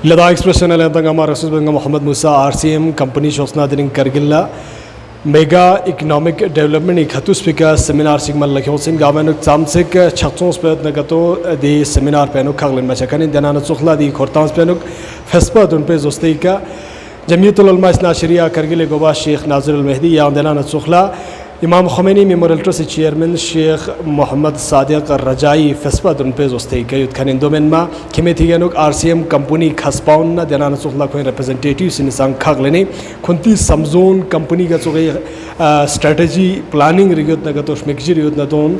लदा express Rasool Mohammad Musa RCM company शोसनादिन करगिल्ला मेगा इकोनॉमिक डेवलपमेंट खतुस्पिका सेमिनार सिगमल लखोसिन गावेनुक चामसिक छक्सोंस पे नगतो दी सेमिनार पेनुक खागलिन मचकनि दनान चुखला दी खोरतांस पेनुक फेस्पा दुन पे जोस्तेका जमीयतुल उलमा इस्ना शरिया करगिल गोबा शेख नाज़िरुल मेहदी या दनान चुखला Imam Khomeini memorial trust chairman शेख मोहम्मद सादिक रजाई फेस्पा दुन पे जोस्तेका युत खनिन दोमेनमा खिमेथिगनुक RCM कंपनी खसपाउन न दनान चुखला कोई रिप्रेजेंटेटिव सिनसांग खागलेनी खुंती समजोन कंपनी का चुगे स्ट्रेटजी प्लानिंग रिगत नगतो शमेकजी रिगत नदोन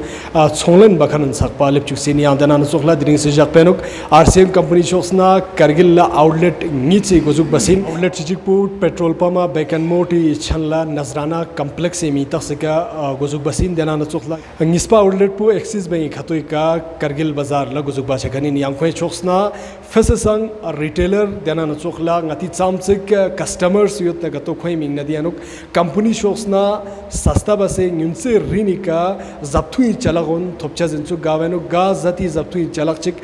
छोलन बखन सकपा लिपचुक सिनिया दनान चुखला दिरिंग से जपेनुक RCM कंपनी शोसना करगिल आउटलेट नीचे गोजुक बसिन आउटलेट चिचिकपू पेट्रोल पमा बेकन मोटी छनला नजराना कॉम्प्लेक्स मी तक गोजुक बसिन दनान चुखला निस्पा आउटलेट पू एक्सिस बैंक खतोई का करगिल बाजार ला गोजुक बाचकनि यांखोय चोक्सना फेससंग रिटेलर दनान चुखला ngati चामसिक कस्टमर्स युत नगतो खोय मिंग नदियानुक कंपनी शोक्सना सस्ता बसे न्युनसे रिनिका जप्थुई चलागोन थोपचा जिनसु गावेनु गा जति जप्थुई चलाकचिक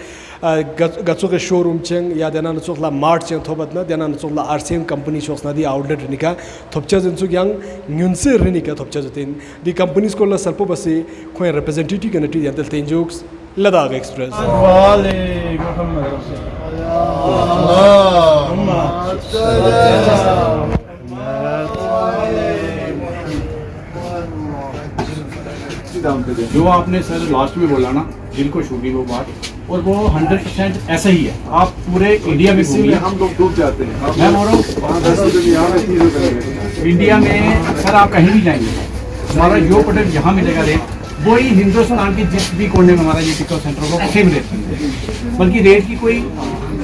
गचुके शोरूम चेंग या दनान चोखला मार्ट चेंग थोबतना दनान चोखला RCM कंपनी शोक्सना दी आउटलेट रिनिका थोपचा जिनसु यांग न्युनसे रिनिका थोपचा जतिन दी कंपनीज को ला सल्पो बसे खोय रिप्रेजेंटेटिव कनेक्टिव यंतल तेंजुक्स लदाख एक्सप्रेस जो आपने सर लास्ट में बोला ना, दिल को छू गई वो बात, और वो 100% ऐसा ही है। आप पूरे इंडिया में घूमिए, हम लोग डूब जाते हैं। मैं बोल रहा हूँ इंडिया में सर आप कहीं भी जाएंगे, हमारा जो प्रोडक्ट जहाँ मिलेगा रेट वही हिंदुस्तान के जिस भी कोने में हमारा ये टिकट सेंटर होगा सेम रेट मिलेगा, बल्कि रेट की कोई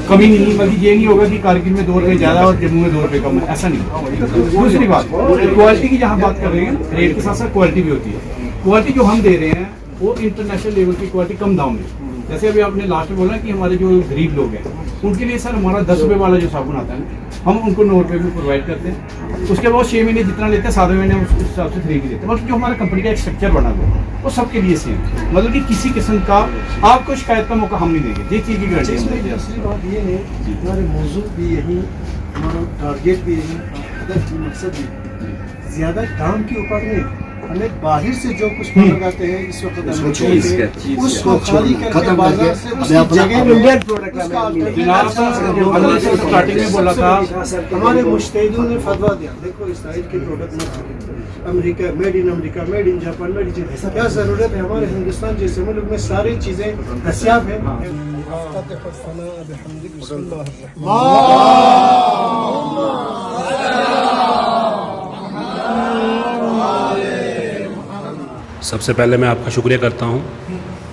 कमी नहीं, बल्कि ये नहीं होगा कि कारगिल में 2 रुपये ज़्यादा और जम्मू में 2 रुपये कम है, ऐसा नहीं। दूसरी बात, क्वालिटी की जहाँ बात कर रहे हैं, रेट के साथ साथ क्वालिटी भी होती है। क्वालिटी जो हम दे रहे हैं वो इंटरनेशनल लेवल की क्वालिटी कम दाम में। जैसे अभी आपने लास्ट में बोला कि हमारे जो गरीब लोग हैं उनके लिए सर हमारा 10 रुपये वाला जो साबुन आता है हम उनको 9 रुपये में प्रोवाइड करते हैं। उसके बाद 6 महीने जितना लेते हैं 7वें महीने उस हिसाब से फ्री भी देते हैं। बल्कि जो हमारा कंपनी का एक स्ट्रक्चर बना हुआ है वो सबके लिए सेम है, मतलब कि किसी किस्म का आपको शिकायत का मौका हम नहीं देंगे। ये चीज़ की गारंटी। दूसरी बात ये है हमारे मौजूद भी यही, हमारा टारगेट भी यही, मकसद भी ज़्यादा काम के ऊपर नहीं, हमें बाहर से जो कुछ लगाते हैं इस वक्त उसको खाली करके बाजार से उसकी जगह इंडियन प्रोडक्ट स्टार्टिंग में बोला था हमारे मुश्तहिदों ने फतवा दिया, देखो इसराइल के प्रोडक्ट मत खरीदो, America made in America, made in Japan, made in क्या ज़रूरत है। हमारे हिंदुस्तान जैसे मुल्क में सारी चीज़ें दस्याब हैं। सबसे पहले मैं आपका शुक्रिया करता हूं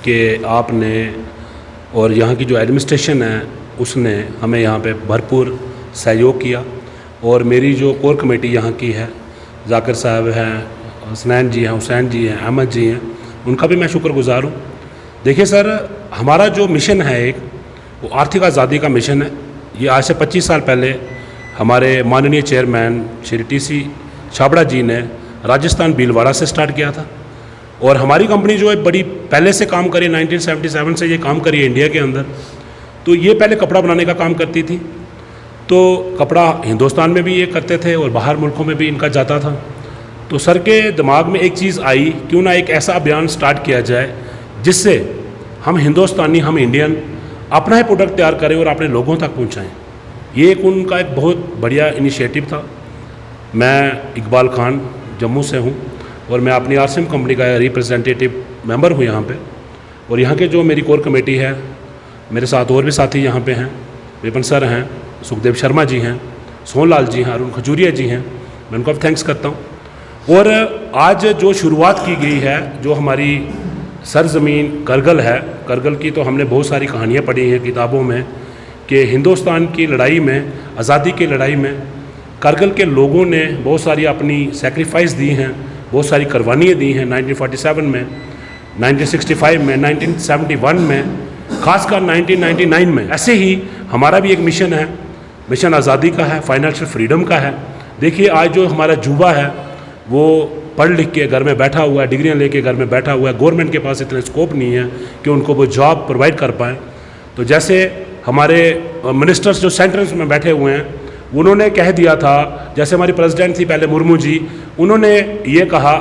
कि आपने और यहाँ की जो एडमिनिस्ट्रेशन है उसने हमें यहाँ पे भरपूर सहयोग किया, और मेरी जो कोर कमेटी यहाँ की है, जाकिर साहब हैं, हसनैन जी हैं, हुसैन जी हैं, अहमद जी हैं, उनका भी मैं शुक्रगुजार हूँ। देखिए सर, हमारा जो मिशन है एक, वो आर्थिक आज़ादी का मिशन है। ये आज से 25 साल पहले हमारे माननीय चेयरमैन श्री TC छाबड़ा जी ने राजस्थान भीलवाड़ा से स्टार्ट किया था, और हमारी कंपनी जो है बड़ी पहले से काम करी, 1977 से ये काम करी है इंडिया के अंदर। तो ये पहले कपड़ा बनाने का काम करती थी, तो कपड़ा हिंदुस्तान में भी ये करते थे और बाहर मुल्कों में भी इनका जाता था। तो सर के दिमाग में एक चीज़ आई, क्यों ना एक ऐसा अभियान स्टार्ट किया जाए जिससे हम हिंदुस्तानी, हम इंडियन अपना ही प्रोडक्ट तैयार करें और अपने लोगों तक पहुँचाएँ। ये एक उनका एक बहुत बढ़िया इनिशिएटिव था। मैं इकबाल खान जम्मू से हूँ और मैं अपनी RCM कंपनी का रिप्रेजेंटेटिव मेंबर हूँ यहाँ पे, और यहाँ के जो मेरी कोर कमेटी है, मेरे साथ और भी साथी यहाँ पे हैं, विपिन सर हैं, सुखदेव शर्मा जी हैं, सोनलाल जी हैं, अरुण खजूरिया जी हैं, मैं उनको अब थैंक्स करता हूँ। और आज जो शुरुआत की गई है, जो हमारी सरजमीन करगिल है, करगिल की तो हमने बहुत सारी कहानियाँ पढ़ी हैं किताबों में कि हिंदुस्तान की लड़ाई में, आज़ादी की लड़ाई में करगिल के लोगों ने बहुत सारी अपनी सेक्रीफाइस दी हैं, बहुत सारी कुर्बानियाँ दी हैं। 1947 में, 1965 में, 1971 में, खासकर 1999 में। ऐसे ही हमारा भी एक मिशन है, मिशन आज़ादी का है, फाइनेंशियल फ्रीडम का है। देखिए आज जो हमारा युवा है वो पढ़ लिख के घर में बैठा हुआ है, डिग्रियाँ लेके घर में बैठा हुआ है, गवर्नमेंट के पास इतना स्कोप नहीं है कि उनको वो जॉब प्रोवाइड कर पाएँ। तो जैसे हमारे मिनिस्टर्स जो सेंटर्स में बैठे हुए हैं उन्होंने कह दिया था, जैसे हमारी प्रेसिडेंट थी पहले मुर्मू जी, उन्होंने ये कहा,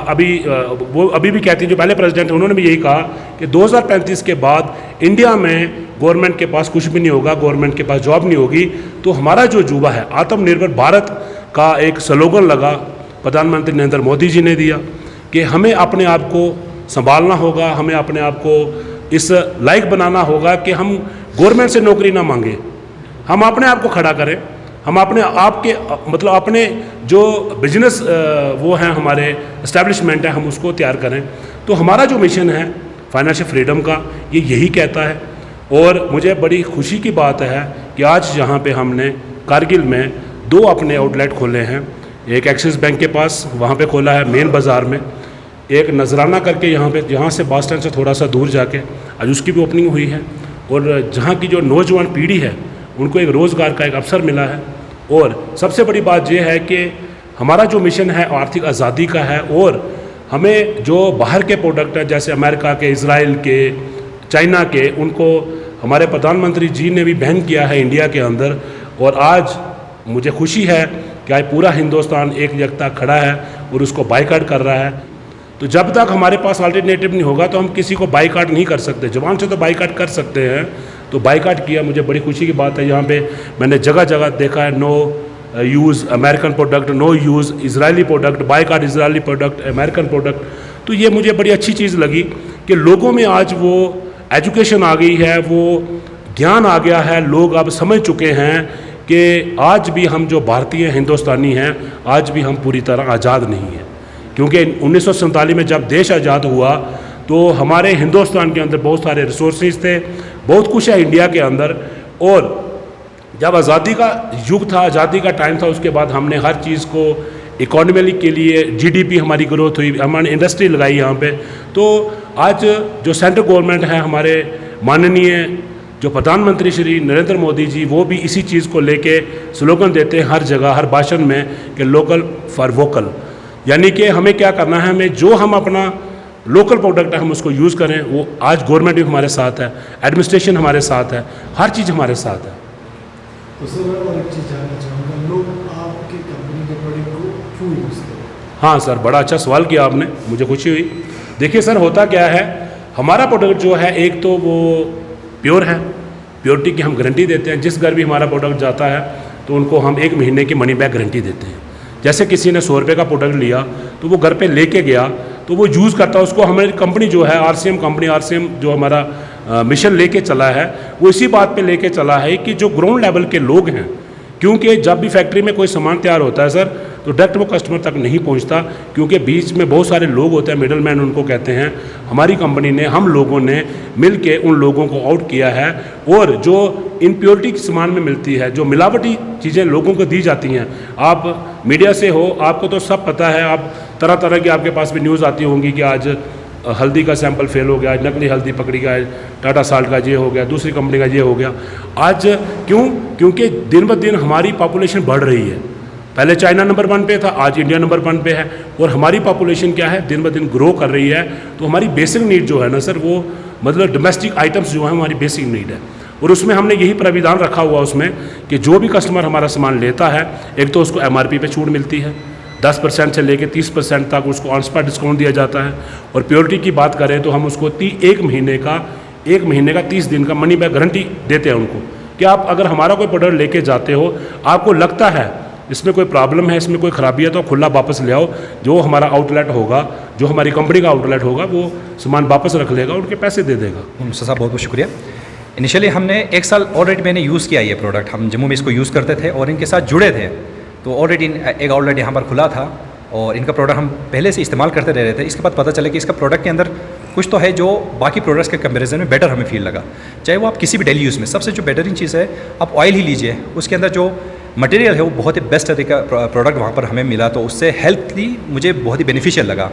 वो अभी भी कहती हैं जो पहले प्रेसिडेंट, उन्होंने भी यही कहा कि 2035 के बाद इंडिया में गवर्नमेंट के पास कुछ भी नहीं होगा, गवर्नमेंट के पास जॉब नहीं होगी। तो हमारा जो जुबा है आत्मनिर्भर भारत का एक स्लोगन लगा, प्रधानमंत्री नरेंद्र मोदी जी ने दिया कि हमें अपने आप को संभालना होगा, हमें अपने आप को इस लायक बनाना होगा कि हम गवर्नमेंट से नौकरी ना मांगे, हम अपने आप को खड़ा करें, हम अपने आप के मतलब अपने जो बिजनेस वो हैं हमारे इस्टेब्लिशमेंट है, हम उसको तैयार करें। तो हमारा जो मिशन है फाइनेंशियल फ्रीडम का ये यही कहता है। और मुझे बड़ी खुशी की बात है कि आज यहाँ पे हमने कारगिल में 2 अपने आउटलेट खोले हैं, एक एक्सिस बैंक के पास वहाँ पे खोला है मेन बाज़ार में, एक नजराना करके यहाँ से बस स्टैंड से थोड़ा सा दूर जाके आज उसकी भी ओपनिंग हुई है। और जहाँ की जो नौजवान पीढ़ी है उनको एक रोज़गार का एक अवसर मिला है। और सबसे बड़ी बात यह है कि हमारा जो मिशन है आर्थिक आज़ादी का है, और हमें जो बाहर के प्रोडक्ट हैं जैसे अमेरिका के, इजराइल के, चाइना के, उनको हमारे प्रधानमंत्री जी ने भी बैन किया है इंडिया के अंदर। और आज मुझे खुशी है कि आज पूरा हिंदुस्तान एक जगता खड़ा है और उसको बाइकाट कर रहा है। तो जब तक हमारे पास अल्टरनेटिव नहीं होगा तो हम किसी को बाइकाट नहीं कर सकते। जबान से तो बाइकाट कर सकते हैं, तो बाइकाट किया। मुझे बड़ी खुशी की बात है, यहाँ पे मैंने जगह जगह देखा है no use American product, no use Israeli product, boycott Israeli product, American product. तो ये मुझे बड़ी अच्छी चीज़ लगी कि लोगों में आज वो एजुकेशन आ गई है, वो ज्ञान आ गया है, लोग अब समझ चुके हैं कि आज भी हम जो भारतीय हिंदुस्तानी हैं आज भी हम पूरी तरह आज़ाद नहीं हैं। क्योंकि 1947 में जब देश आज़ाद हुआ तो हमारे हिंदुस्तान के अंदर बहुत सारे रिसोर्सेज थे, बहुत कुछ है इंडिया के अंदर। और जब आज़ादी का युग था, आज़ादी का टाइम था, उसके बाद हमने हर चीज़ को इकोनॉमिकली के लिए जीडीपी हमारी ग्रोथ हुई, हमारी इंडस्ट्री लगाई यहाँ पे। तो आज जो सेंट्रल गवर्नमेंट है, हमारे माननीय जो प्रधानमंत्री श्री नरेंद्र मोदी जी, वो भी इसी चीज़ को लेके स्लोगन देते हैं हर जगह, हर भाषण में कि लोकल फॉर वोकल, यानी कि हमें क्या करना है, हमें जो हम अपना लोकल प्रोडक्ट है हम उसको यूज़ करें। वो आज गवर्नमेंट भी हमारे साथ है, एडमिनिस्ट्रेशन हमारे साथ है, हर चीज़ हमारे साथ है। तो सर मैं और एक चीज़ जानना चाहूँगा, लोग आपकी कंपनी के प्रोडक्ट को क्यों यूज़ करें? हाँ सर, बड़ा अच्छा सवाल किया आपने, मुझे खुशी हुई। देखिए सर, होता क्या है, हमारा प्रोडक्ट जो है एक तो वो प्योर है, प्योरिटी की हम गारंटी देते हैं। जिस घर भी हमारा प्रोडक्ट जाता है तो उनको हम 1 महीने की मनी बैक गारंटी देते हैं। जैसे किसी ने 100 रुपये का प्रोडक्ट लिया तो वो घर पे लेके गया तो वो यूज़ करता है, उसको हमारी कंपनी जो है आरसीएम कंपनी, आरसीएम जो हमारा मिशन लेके चला है वो इसी बात पे लेके चला है कि जो ग्राउंड लेवल के लोग हैं, क्योंकि जब भी फैक्ट्री में कोई सामान तैयार होता है सर तो डायरेक्ट वो कस्टमर तक नहीं पहुंचता, क्योंकि बीच में बहुत सारे लोग होते हैं, मिडल मैन उनको कहते हैं। हमारी कंपनी ने, हम लोगों ने मिल के उन लोगों को आउट किया है। और जो इम्प्योरिटी सामान में मिलती है, जो मिलावटी चीज़ें लोगों को दी जाती हैं, आप मीडिया से हो, आपको तो सब पता है, आप तरह तरह की आपके पास भी न्यूज़ आती होंगी कि आज हल्दी का सैंपल फेल हो गया, नकली हल्दी पकड़ी गया, टाटा साल्ट का ये हो गया, दूसरी कंपनी का ये हो गया। आज क्यों? क्योंकि दिन ब दिन हमारी पॉपुलेशन बढ़ रही है। पहले चाइना नंबर 1 पे था, आज इंडिया नंबर 1 पे है। और हमारी पॉपुलेशन क्या है, दिन ब दिन ग्रो कर रही है। तो हमारी बेसिक नीड जो है ना सर, वो मतलब डोमेस्टिक आइटम्स जो है हमारी बेसिक नीड है। और उसमें हमने यही प्राविधान रखा हुआ उसमें कि जो भी कस्टमर हमारा सामान लेता है, एक तो उसको MRP पे छूट मिलती है, 10% से लेकर 30% तक उसको ऑन स्पॉट डिस्काउंट दिया जाता है। और प्योरिटी की बात करें तो हम उसको 1 महीने का 30 दिन का मनी बैक गारंटी देते हैं उनको, कि आप अगर हमारा कोई प्रोडक्ट लेके जाते हो, आपको लगता है इसमें कोई प्रॉब्लम है, इसमें कोई ख़राबी है, तो खुला वापस ले आओ। जो हमारा आउटलेट होगा, जो हमारी कंपनी का आउटलेट होगा, वो सामान वापस रख लेगा, उनके पैसे दे देगा। मुसा साहब बहुत बहुत शुक्रिया। इनिशियली हमने 1 साल ऑलरेडी मैंने यूज़ किया ये प्रोडक्ट, हम जम्मू में इसको यूज़ करते थे और इनके साथ जुड़े थे। तो ऑलरेडी एक आउटलेट यहाँ पर खुला था और इनका प्रोडक्ट हम पहले से इस्तेमाल करते रह रहे थे। इसके बाद पता चला कि इसका प्रोडक्ट के अंदर कुछ तो है जो बाकी प्रोडक्ट्स के कंपैरिजन में बेटर हमें फील लगा। चाहे वो आप किसी भी डेली यूज़ में, सबसे जो बेटरिंग चीज़ है, आप ऑयल ही लीजिए, उसके अंदर जो मटेरियल है वो बहुत ही बेस्ट तरीका प्रोडक्ट वहाँ पर हमें मिला, तो उससे हेल्थली मुझे बहुत ही बेनिफिशियल लगा।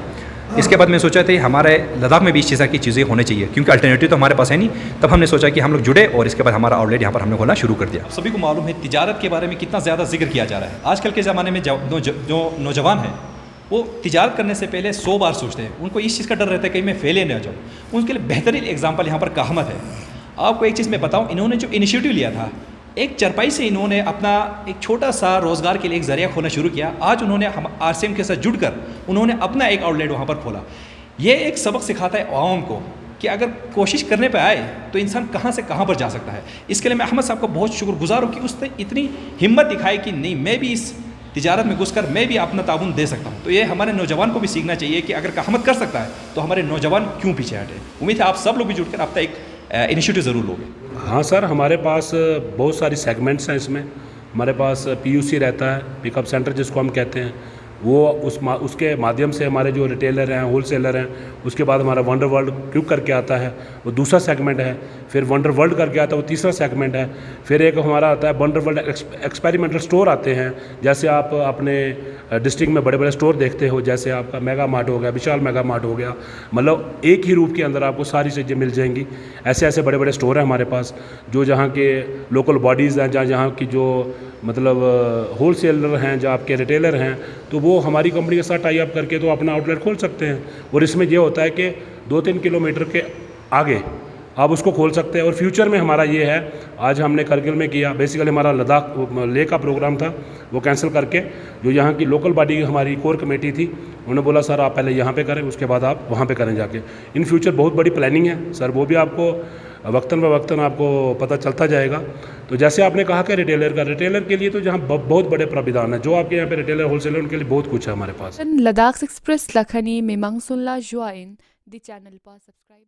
इसके बाद मैं सोचा था हमारे लद्दाख में भी इस चीज़ की चीज़ें होनी चाहिए, क्योंकि अल्टरनेटिव तो हमारे पास है नहीं। तब हमने सोचा कि हम लोग जुड़े और इसके बाद हमारा आउटलेट यहाँ पर हमने खोलना शुरू कर दिया। सभी को मालूम है तिजारत के बारे में कितना ज़्यादा जिक्र किया जा रहा है। आजकल के ज़माने में जो नौजवान हैं वो तिजारत करने से पहले 100 बार सोचते हैं, उनको इस चीज़ का डर रहता है कहीं मैं फेले ना जाऊँ। उनके लिए बेहतरीन एग्जाम्पल यहाँ पर कहावत है, आपको एक चीज़ मैं बताऊं, इन्होंने जो इनिशिएटिव लिया था, एक चरपाई से इन्होंने अपना एक छोटा सा रोज़गार के लिए एक ज़रिया खोलना शुरू किया। आज उन्होंने हम RCM के साथ जुड़कर उन्होंने अपना एक आउटलेट वहाँ पर खोला। ये एक सबक सिखाता है आवाम को कि अगर कोशिश करने पे आए तो इंसान कहाँ से कहाँ पर जा सकता है। इसके लिए मैं अहमद साहब का बहुत शुक्रगुजार हूँ कि उसने इतनी हिम्मत दिखाई कि नहीं, मैं भी इस तिजारत में घुसकर मैं भी अपना ताउन दे सकता हूँ। तो ये हमारे नौजवान को भी सीखना चाहिए कि अगर अहमद कर सकता है तो हमारे नौजवान क्यों पीछे हटे। उम्मीद है आप सब लोग भी जुड़कर अपना एक इनिशिएटिव ज़रूर लोगे। हाँ सर, हमारे पास बहुत सारी सेगमेंट्स हैं इसमें। हमारे पास PUC रहता है, पिकअप सेंटर जिसको हम कहते हैं, वो उसके माध्यम से हमारे जो रिटेलर हैं, होलसेलर हैं, उसके बाद हमारा वंडर वर्ल्ड क्यूब करके आता है, वो दूसरा सेगमेंट है। फिर वंडर वर्ल्ड करके आता है, वो तीसरा सेगमेंट है। फिर एक हमारा आता है वंडर वर्ल्ड एक्सपेरिमेंटल स्टोर आते हैं। जैसे आप अपने डिस्ट्रिक्ट में बड़े बड़े स्टोर देखते हो, जैसे आपका मेगा मार्ट हो गया, विशाल मेगा मार्ट हो गया, मतलब एक ही रूप के अंदर आपको सारी चीज़ें मिल जाएंगी। ऐसे ऐसे बड़े बड़े स्टोर हैं हमारे पास, जो जहाँ के लोकल बॉडीज़ हैं, जहाँ की जो मतलब होलसेलर हैं, जो आपके रिटेलर हैं, तो वो हमारी कंपनी के साथ टाई अप करके तो अपना आउटलेट खोल सकते हैं। और इसमें ये होता है कि 2-3 किलोमीटर के आगे आप उसको खोल सकते हैं। और फ्यूचर में हमारा ये है, आज हमने करगिल में किया, बेसिकली हमारा लद्दाख ले का प्रोग्राम था, वो कैंसिल करके जो यहाँ की लोकल बॉडी हमारी कोर कमेटी थी, उन्होंने बोला सर आप पहले यहाँ पे करें, उसके बाद आप वहाँ पे करें जाके। इन फ्यूचर बहुत बड़ी प्लानिंग है सर, वो भी आपको वक्तन ब वक्तन आपको पता चलता जाएगा। तो जैसे आपने कहा कि रिटेलर के लिए तो जहाँ बहुत बड़े प्राविधान है, जो आपके यहाँ पे रिटेलर होलसेलर उनके लिए बहुत कुछ है हमारे पास। लद्दाख एक्सप्रेस लखनी मेमंग सुनला जुआइन दी चैनल पर सब्सक्राइब